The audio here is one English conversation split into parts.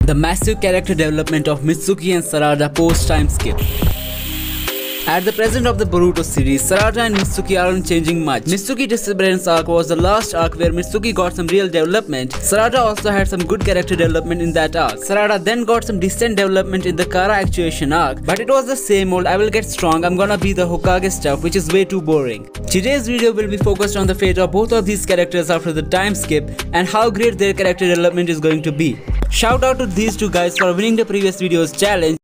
The massive character development of Mitsuki and Sarada post-time skip. At the present of the Boruto series, Sarada and Mitsuki aren't changing much. Mitsuki Disappearance arc was the last arc where Mitsuki got some real development. Sarada also had some good character development in that arc. Sarada then got some decent development in the Kara actuation arc, but it was the same old I will get strong, I'm gonna be the Hokage stuff, which is way too boring. Today's video will be focused on the fate of both of these characters after the time skip and how great their character development is going to be. Shout out to these two guys for winning the previous video's challenge.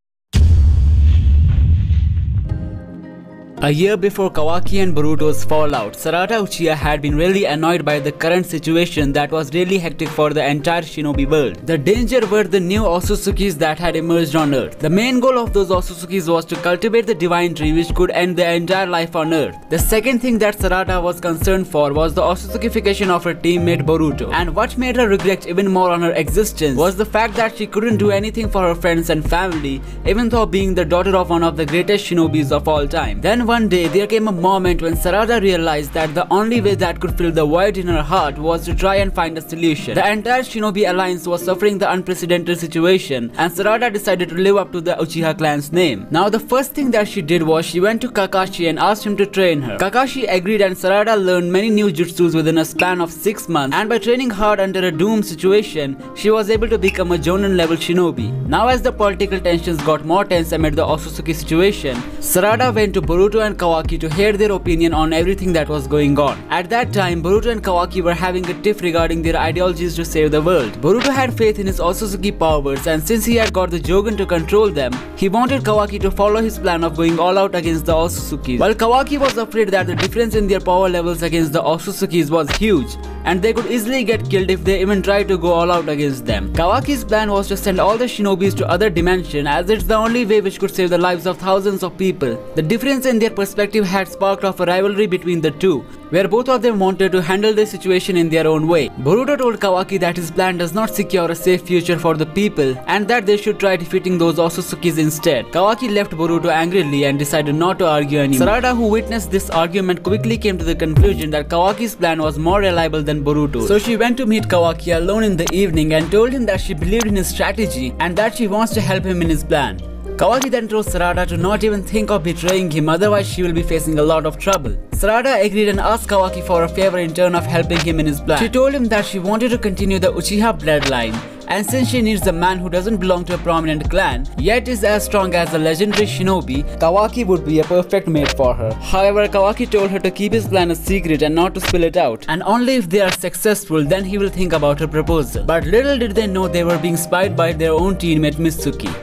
A year before Kawaki and Boruto's fallout, Sarada Uchiha had been really annoyed by the current situation that was really hectic for the entire shinobi world. The danger were the new Osatsukis that had emerged on Earth. The main goal of those Osatsukis was to cultivate the divine tree which could end the entire life on Earth. The second thing that Sarada was concerned for was the Osatsukification of her teammate Boruto. And what made her regret even more on her existence was the fact that she couldn't do anything for her friends and family, even though being the daughter of one of the greatest shinobis of all time. Then one day, there came a moment when Sarada realized that the only way that could fill the void in her heart was to try and find a solution. The entire Shinobi Alliance was suffering the unprecedented situation, and Sarada decided to live up to the Uchiha clan's name. Now, the first thing that she did was she went to Kakashi and asked him to train her. Kakashi agreed, and Sarada learned many new jutsus within a span of 6 months, and by training hard under a doomed situation, she was able to become a Jonin level shinobi. Now, as the political tensions got more tense amid the Osatsuki situation, Sarada went to Boruto and Kawaki to hear their opinion on everything that was going on. At that time, Boruto and Kawaki were having a tiff regarding their ideologies to save the world. Boruto had faith in his Osatsuki powers, and since he had got the Jogan to control them, he wanted Kawaki to follow his plan of going all out against the Osatsukis. While Kawaki was afraid that the difference in their power levels against the Osatsukis was huge, and they could easily get killed if they even tried to go all out against them. Kawaki's plan was to send all the shinobis to other dimension, as it's the only way which could save the lives of thousands of people. The difference in their perspective had sparked off a rivalry between the two, where both of them wanted to handle the situation in their own way. Boruto told Kawaki that his plan does not secure a safe future for the people and that they should try defeating those Osatsukis instead. Kawaki left Boruto angrily and decided not to argue anymore. Sarada, who witnessed this argument, quickly came to the conclusion that Kawaki's plan was more reliable than Boruto's. So she went to meet Kawaki alone in the evening and told him that she believed in his strategy and that she wants to help him in his plan. Kawaki then told Sarada to not even think of betraying him, otherwise she will be facing a lot of trouble. Sarada agreed and asked Kawaki for a favor in turn of helping him in his plan. She told him that she wanted to continue the Uchiha bloodline, and since she needs a man who doesn't belong to a prominent clan, yet is as strong as a legendary shinobi, Kawaki would be a perfect mate for her. However, Kawaki told her to keep his plan a secret and not to spill it out, and only if they are successful then he will think about her proposal. But little did they know they were being spied by their own teammate Mitsuki.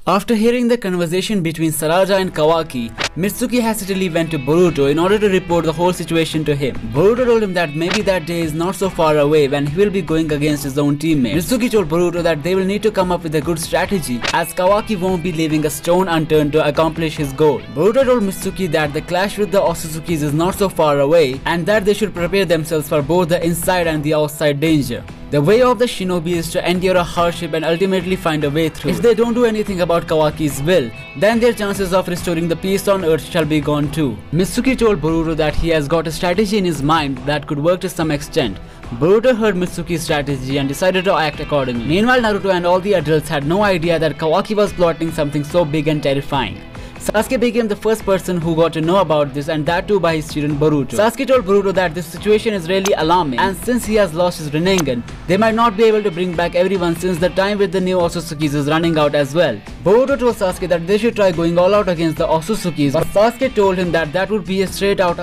After hearing the conversation between Sarada and Kawaki, Mitsuki hastily went to Boruto in order to report the whole situation to him. Boruto told him that maybe that day is not so far away when he will be going against his own teammate. Mitsuki told Boruto that they will need to come up with a good strategy, as Kawaki won't be leaving a stone unturned to accomplish his goal. Boruto told Mitsuki that the clash with the Osatsukis is not so far away and that they should prepare themselves for both the inside and the outside danger. The way of the shinobi is to endure a hardship and ultimately find a way through. If they don't do anything about Kawaki's will, then their chances of restoring the peace on Earth shall be gone too. Mitsuki told Boruto that he has got a strategy in his mind that could work to some extent. Boruto heard Mitsuki's strategy and decided to act accordingly. Meanwhile, Naruto and all the adults had no idea that Kawaki was plotting something so big and terrifying. Sasuke became the first person who got to know about this, and that too by his student Boruto. Sasuke told Boruto that this situation is really alarming, and since he has lost his Rinnegan, they might not be able to bring back everyone since the time with the new Osatsukis is running out as well. Boruto told Sasuke that they should try going all out against the Osatsukis, but Sasuke told him that that would be a straight out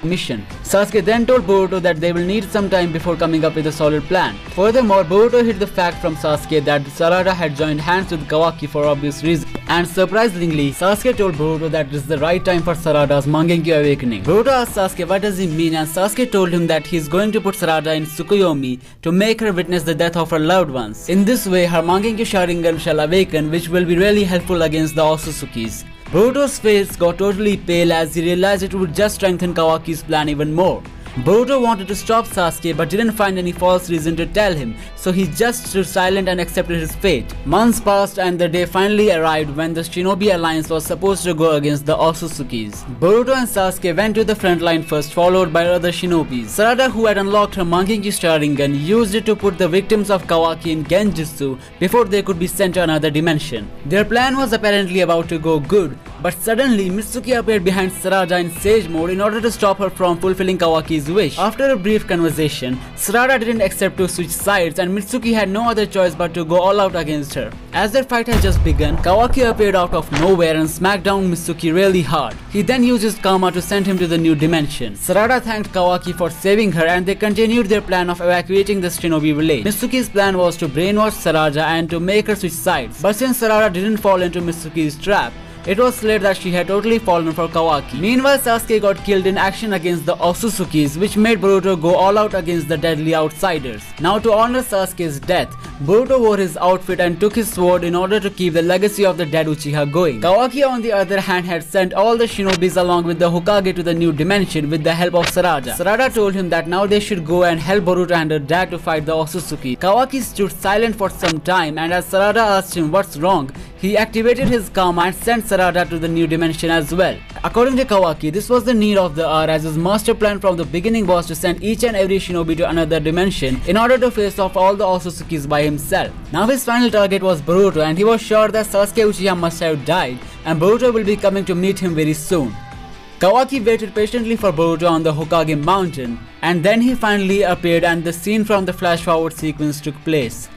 mission. Sasuke then told Boruto that they will need some time before coming up with a solid plan. Furthermore, Boruto hid the fact from Sasuke that Sarada had joined hands with Kawaki for obvious reasons, and surprisingly, Sasuke told Boruto that it is the right time for Sarada's Mangekyou awakening. Boruto asked Sasuke what does he mean, and Sasuke told him that he is going to put Sarada in Tsukuyomi to make her witness the death of her loved ones. In this way, her Mangekyou Sharingan shall awaken, which will be really helpful against the Osatsukis. Boruto's face got totally pale as he realized it would just strengthen Kawaki's plan even more. Boruto wanted to stop Sasuke but didn't find any false reason to tell him, so he just stood silent and accepted his fate. Months passed and the day finally arrived when the Shinobi Alliance was supposed to go against the Otsutsuki. Boruto and Sasuke went to the front line first, followed by other shinobis. Sarada, who had unlocked her Mangekyou Sharingan, used it to put the victims of Kawaki in Genjutsu before they could be sent to another dimension. Their plan was apparently about to go good, but suddenly Mitsuki appeared behind Sarada in Sage Mode in order to stop her from fulfilling Kawaki's wish. After a brief conversation, Sarada didn't accept to switch sides and Mitsuki had no other choice but to go all out against her. As their fight had just begun, Kawaki appeared out of nowhere and smacked down Mitsuki really hard. He then used his karma to send him to the new dimension. Sarada thanked Kawaki for saving her and they continued their plan of evacuating the Shinobi village. Mitsuki's plan was to brainwash Sarada and to make her switch sides, but since Sarada didn't fall into Mitsuki's trap, it was clear that she had totally fallen for Kawaki. Meanwhile, Sasuke got killed in action against the Otsutsuki, which made Boruto go all out against the deadly outsiders. Now, to honor Sasuke's death, Boruto wore his outfit and took his sword in order to keep the legacy of the dead Uchiha going. Kawaki, on the other hand, had sent all the shinobis along with the Hokage to the new dimension with the help of Sarada. Sarada told him that now they should go and help Boruto and her dad to fight the Otsutsuki. Kawaki stood silent for some time, and as Sarada asked him what's wrong, he activated his karma and sent Sarada to the new dimension as well. According to Kawaki, this was the need of the hour, as his master plan from the beginning was to send each and every shinobi to another dimension in order to face off all the Otsutsuki by himself. Now his final target was Boruto, and he was sure that Sasuke Uchiha must have died and Boruto will be coming to meet him very soon. Kawaki waited patiently for Boruto on the Hokage mountain, and then he finally appeared and the scene from the flash forward sequence took place.